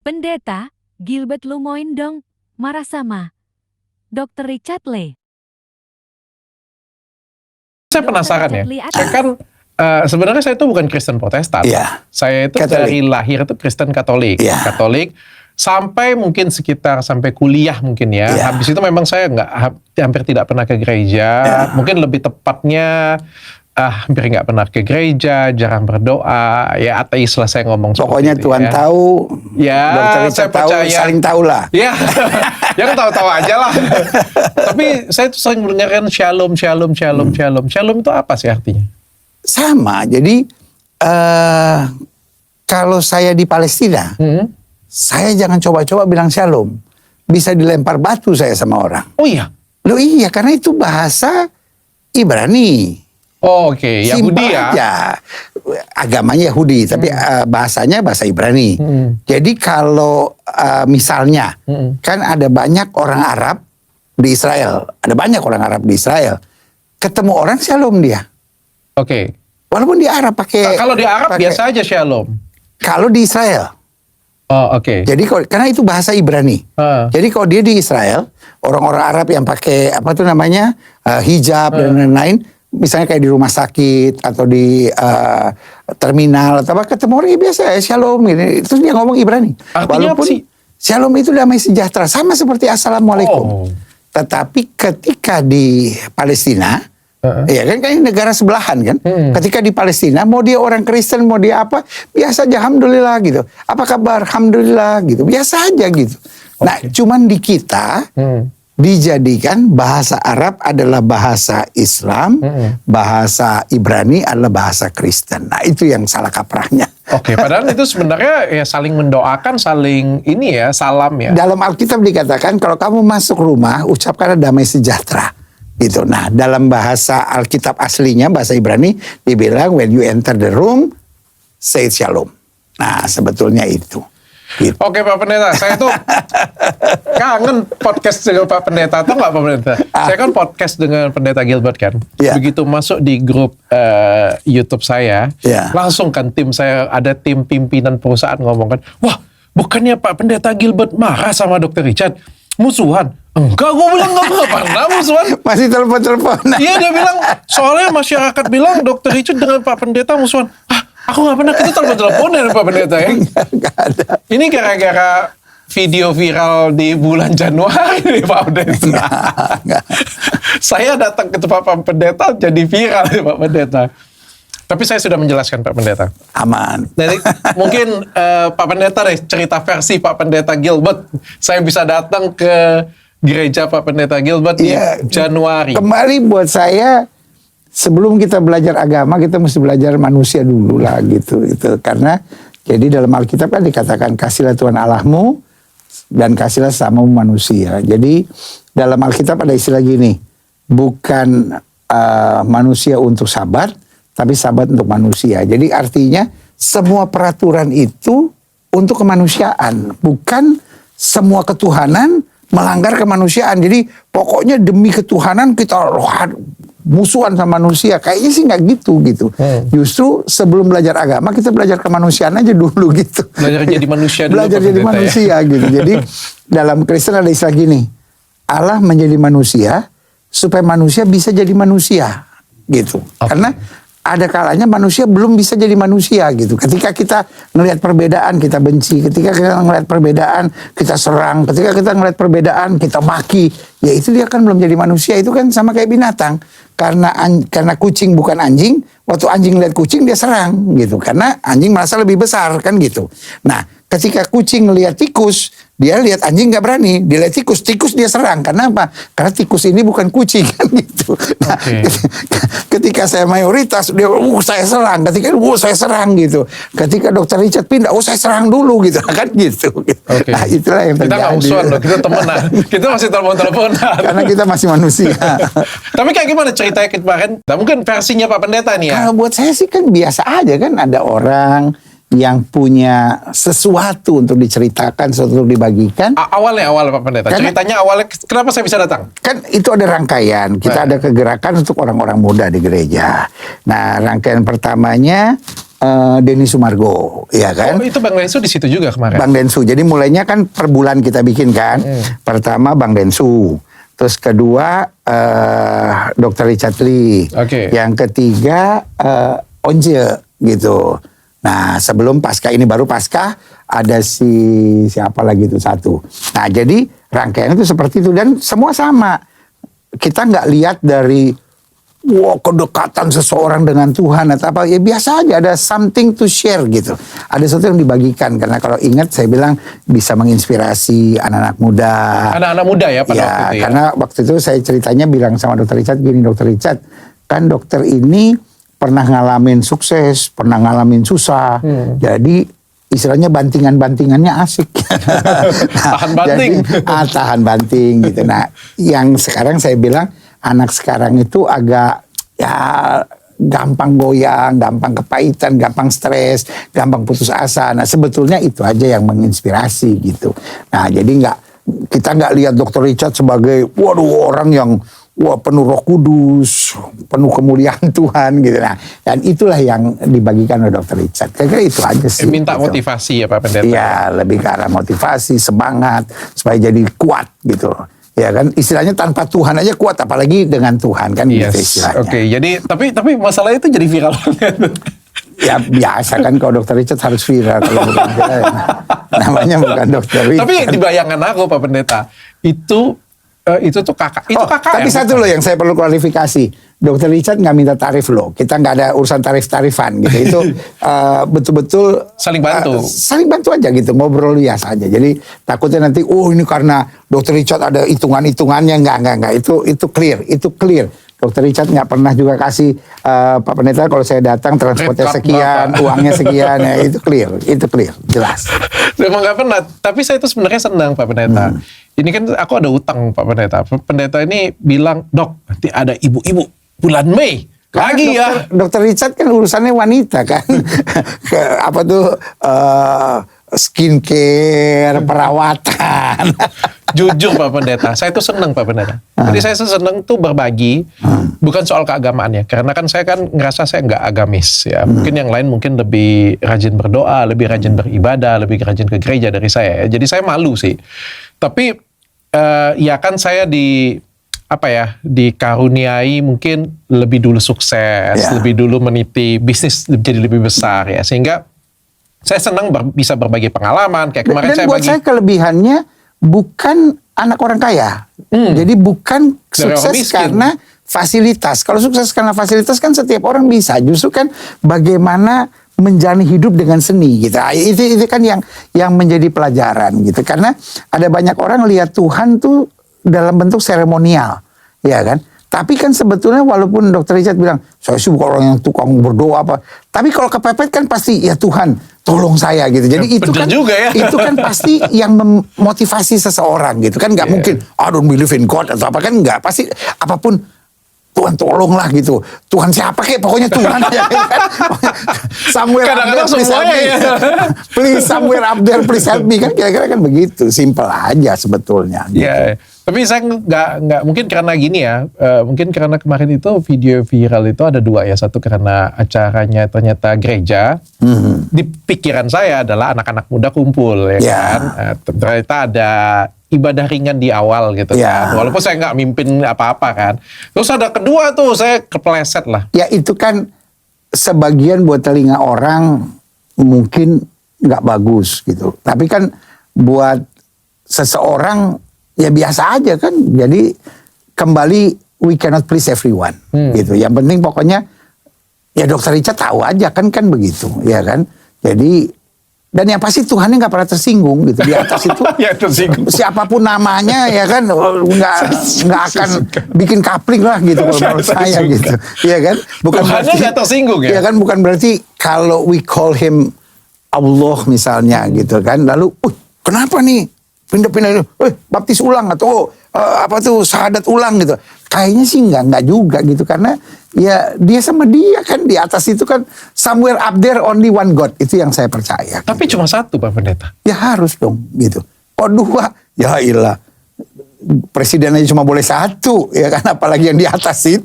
Pendeta, Gilbert Lumoin dong, marah sama Dr. Richard Lee. Saya penasaran ya, saya kan sebenarnya saya itu bukan Kristen Protestan. Iya. Saya itu Katolik. dari lahir itu Kristen Katolik. Iya. Katolik sampai mungkin sekitar sampai kuliah mungkin ya. Iya. Habis itu memang saya hampir tidak pernah ke gereja. Iya. Mungkin lebih tepatnya hampir nggak pernah ke gereja, jarang berdoa. Ya ateis lah saya ngomong. Pokoknya seperti itu Tuhan ya. tahu, Ya, Dr. saya Richard tahu, percaya. saling tahu lah. Ya, jangan tahu-tahu aja lah. Tapi saya tuh sering mendengarkan shalom, shalom, shalom, shalom. Shalom itu apa sih artinya? Sama, jadi kalau saya di Palestina, saya jangan coba-coba bilang shalom. Bisa dilempar batu saya sama orang. Oh iya. Loh iya, karena itu bahasa Ibrani. Oh, oke. Yahudi Simpel ya. aja. Agamanya Yahudi, tapi bahasanya bahasa Ibrani. Jadi kalau misalnya, kan ada banyak orang Arab di Israel. Ada banyak orang Arab di Israel. Ketemu orang shalom dia. Oke. Walaupun di Arab pakai. Kalau di Arab pakai- biasa aja shalom. Kalau di Israel. Oh, oke. Jadi karena itu bahasa Ibrani. Jadi kalau dia di Israel, orang-orang Arab yang pakai apa tuh namanya hijab dan lain-lain, misalnya kayak di rumah sakit atau di terminal atau apa, ketemu orang ya biasa ya shalom ini. Terus dia ngomong Ibrani. Artinya apa sih? Shalom itu damai sejahtera, sama seperti assalamualaikum. Oh. Tetapi ketika di Palestina, ya kan ini negara sebelahan kan. Ketika di Palestina, mau dia orang Kristen, mau dia apa, biasa aja alhamdulillah gitu. Apa kabar? Alhamdulillah gitu. Biasa aja gitu. Nah, cuman di kita dijadikan bahasa Arab adalah bahasa Islam, bahasa Ibrani adalah bahasa Kristen. Nah, itu yang salah kaprahnya. Oke, padahal itu sebenarnya ya saling mendoakan, saling ini ya, salam ya. Dalam Alkitab dikatakan kalau kamu masuk rumah, ucapkan damai sejahtera. Gitu. Nah, dalam bahasa Alkitab aslinya, bahasa Ibrani, dibilang when you enter the room, say shalom. Nah, sebetulnya itu. Gitu. Oke Pak Pendeta, saya tuh kangen podcast dengan Pak Pendeta. Tahu nggak Pak Pendeta? Saya kan podcast dengan Pendeta Gilbert kan. Iya. Begitu masuk di grup YouTube saya, Iya. langsung kan ada tim pimpinan perusahaan ngomong kan, wah bukannya Pak Pendeta Gilbert marah sama Dr. Richard? Musuhan? Enggak, gue bilang nggak pernah musuhan. Masih telepon-telepon. Iya dia bilang, soalnya masyarakat bilang Dr. Richard dengan Pak Pendeta musuhan. Aku nggak pernah, kita telepon-telepon dari Pak Pendeta ya. Nggak ada. Ini gara-gara video viral di bulan Januari nih Pak Pendeta. Nggak. Saya datang ke tempat Pak Pendeta jadi viral nih Pak Pendeta. Tapi saya sudah menjelaskan Pak Pendeta. Aman. Jadi mungkin Pak Pendeta deh cerita versi Pak Pendeta Gilbert. Saya bisa datang ke gereja Pak Pendeta Gilbert di Januari. Kembali buat saya, sebelum kita belajar agama, kita mesti belajar manusia dulu lah gitu. Karena jadi dalam Alkitab kan dikatakan kasihlah Tuhan Allahmu dan kasihlah sesamamu manusia. Jadi dalam Alkitab ada istilah gini, bukan manusia untuk sabat, tapi sabat untuk manusia. Jadi artinya semua peraturan itu untuk kemanusiaan, bukan semua ketuhanan melanggar kemanusiaan. Jadi pokoknya demi ketuhanan kita musuhan sama manusia. Kayaknya sih nggak gitu. Justru sebelum belajar agama kita belajar kemanusiaan aja dulu gitu. Belajar jadi manusia dulu. Belajar Pak jadi Pendeta, manusia gitu. Jadi dalam Kristen ada istilah gini, Allah menjadi manusia supaya manusia bisa jadi manusia gitu. Karena ada kalanya manusia belum bisa jadi manusia gitu. Ketika kita ngelihat perbedaan kita benci, ketika kita ngelihat perbedaan kita serang, ketika kita ngelihat perbedaan kita maki, ya itu dia kan belum jadi manusia. Itu kan sama kayak binatang. Karena kucing bukan anjing, waktu anjing lihat kucing dia serang gitu. Karena anjing merasa lebih besar kan gitu. Nah, ketika kucing lihat tikus, dia lihat anjing nggak berani, dia lihat tikus dia serang. Karena apa? Karena tikus ini bukan kucing kan gitu. Nah, ketika saya mayoritas, dia saya serang. Ketika saya serang gitu. Ketika Dr. Richard pindah, saya serang dulu gitu kan gitu. Okay. Nah, itulah yang terjadi. Kita nggak musuhan loh, kita temenan. Kita masih telepon-teleponan. Karena kita masih manusia. Tapi kayak gimana ceritanya kemarin? Nah, mungkin versinya Pak Pendeta nih ya. Kalau buat saya sih kan biasa aja kan, ada orang yang punya sesuatu untuk diceritakan, sesuatu untuk dibagikan. Awalnya Pak Pendeta. Ceritanya awalnya kenapa saya bisa datang? Kan itu ada rangkaian. Kita ada kegerakan untuk orang-orang muda di gereja. Nah, rangkaian pertamanya Denny Sumargo, ya kan? Oh, itu Bang Densu di situ juga kemarin. Bang Densu. Jadi mulainya kan per bulan kita bikin kan. Pertama Bang Densu. Terus kedua Dr. Richard Lee. Oke. Yang ketiga Onje gitu. Nah sebelum pasca ini baru pasca ada siapa lagi itu satu. Nah jadi rangkaian itu seperti itu dan semua sama. Kita nggak lihat dari kedekatan seseorang dengan Tuhan atau apa, ya biasa aja, ada something to share gitu. Ada sesuatu yang dibagikan, karena kalau ingat saya bilang bisa menginspirasi anak-anak muda. Anak-anak muda ya pada Ya, waktu itu ya. karena waktu itu saya ceritanya bilang sama Dr. Richard gini, Dr. Richard, kan dokter ini pernah ngalamin sukses, pernah ngalamin susah, jadi istilahnya bantingan-bantingannya asik. Tahan banting. Jadi, tahan banting gitu. Nah, yang sekarang saya bilang anak sekarang itu agak ya gampang goyang, gampang kepahitan, gampang stres, gampang putus asa. Nah, sebetulnya itu aja yang menginspirasi gitu. Nah, jadi kita nggak lihat Dr. Richard sebagai orang yang penuh Roh Kudus, penuh kemuliaan Tuhan gitu. Nah, dan itulah yang dibagikan oleh Dr. Richard. Kira-kira itu aja sih. Minta gitu. motivasi ya Pak Pendeta. Iya, lebih ke arah motivasi, semangat supaya jadi kuat gitu. Ya kan, istilahnya tanpa Tuhan aja kuat, apalagi dengan Tuhan kan gitu istilahnya. Oke, jadi tapi masalah itu jadi viral. Ya biasa kan kalau Dr. Richard harus viral, kalau bukan viral, namanya bukan Dr. Richard. Tapi di bayangan aku Pak Pendeta, itu tuh kakak. Itu kakak. Tapi satu loh yang saya perlu klarifikasi. Dr. Richard nggak minta tarif loh. Kita nggak ada urusan tarif-tarifan gitu. Itu betul-betul Saling bantu. Saling bantu aja gitu, ngobrol biasa aja. Jadi takutnya nanti, ini karena Dr. Richard ada hitungan-hitungannya. Nggak. Itu clear. Dr. Richard nggak pernah juga kasih Pak Pendeta kalau saya datang transportnya Rekap sekian, Bapak. uangnya sekian. Ya, itu clear, jelas. Memang nggak pernah. Tapi saya itu sebenarnya senang Pak Pendeta. Ini kan aku ada utang Pak Pendeta. Pendeta ini bilang, Dok, nanti ada ibu-ibu bulan Mei. Lagi ya. Dr. Richard kan urusannya wanita kan. Apa tuh skincare, perawatan. Jujur Pak Pendeta, saya tuh senang Pak Pendeta. Jadi saya senang tuh berbagi, bukan soal keagamaannya. Karena kan saya kan ngerasa saya nggak agamis ya. Mungkin yang lain mungkin lebih rajin berdoa, lebih rajin beribadah, lebih rajin ke gereja dari saya. Jadi saya malu sih. Tapi ya kan saya dikaruniai mungkin lebih dulu sukses, lebih dulu meniti bisnis jadi lebih besar ya. Sehingga saya senang bisa berbagi pengalaman. Kayak kemarin Dan saya buat saya kelebihannya bukan anak orang kaya. Jadi bukan Dari orang sukses miskin. karena fasilitas. Kalau sukses karena fasilitas kan setiap orang bisa. Justru kan bagaimana menjalani hidup dengan seni gitu. Itu kan yang menjadi pelajaran gitu. Karena ada banyak orang lihat Tuhan tuh dalam bentuk seremonial, ya kan? Tapi kan sebetulnya walaupun Dr. Richard bilang, saya sih bukan orang yang tukang berdoa apa. Tapi kalau kepepet kan pasti, ya Tuhan tolong saya gitu. Jadi Ya, itu kan juga ya. itu kan pasti yang memotivasi seseorang gitu. Kan nggak mungkin, I don't believe in God atau apa, kan nggak. Pasti apapun, Tuhan tolonglah gitu. Tuhan siapa kek, pokoknya Tuhan aja kan. Somewhere Kadang-kadang up there, please help semuanya me. ya. Please, somewhere up there, please help me. Kan kira-kira kan begitu. Simple aja sebetulnya. Gitu. Ya, tapi saya nggak mungkin karena gini ya. Mungkin karena kemarin itu video viral itu ada dua ya. Satu karena acaranya ternyata gereja. Di pikiran saya adalah anak-anak muda kumpul ya kan. Ternyata ada ibadah ringan di awal gitu kan. Walaupun saya nggak mimpin apa-apa kan. Terus ada kedua tuh saya kepleset lah. Ya itu kan sebagian buat telinga orang mungkin nggak bagus gitu. Tapi kan buat seseorang ya biasa aja kan. Jadi kembali we cannot please everyone gitu. Yang penting pokoknya ya Dr. Richard tahu aja kan begitu ya kan. Jadi dan yang pasti Tuhannya nggak pernah tersinggung gitu di atas itu. Ya, tersinggung. Siapapun namanya ya kan nggak akan bikin kapling lah gitu kalau menurut saya gitu. Iya kan? Bukan Tuhannya berarti nggak tersinggung ya? Iya kan, bukan berarti kalau we call him Allah misalnya gitu kan. Lalu, kenapa nih pindah-pindah baptis ulang atau syahadat ulang gitu. Kayaknya sih enggak juga gitu, karena ya dia sama dia kan di atas itu kan somewhere up there only one God, itu yang saya percaya. Tapi cuma satu Pak Pendeta. Ya harus dong gitu. Kok dua? Ya ilah. Presiden aja cuma boleh satu ya kan, apalagi yang di atas itu.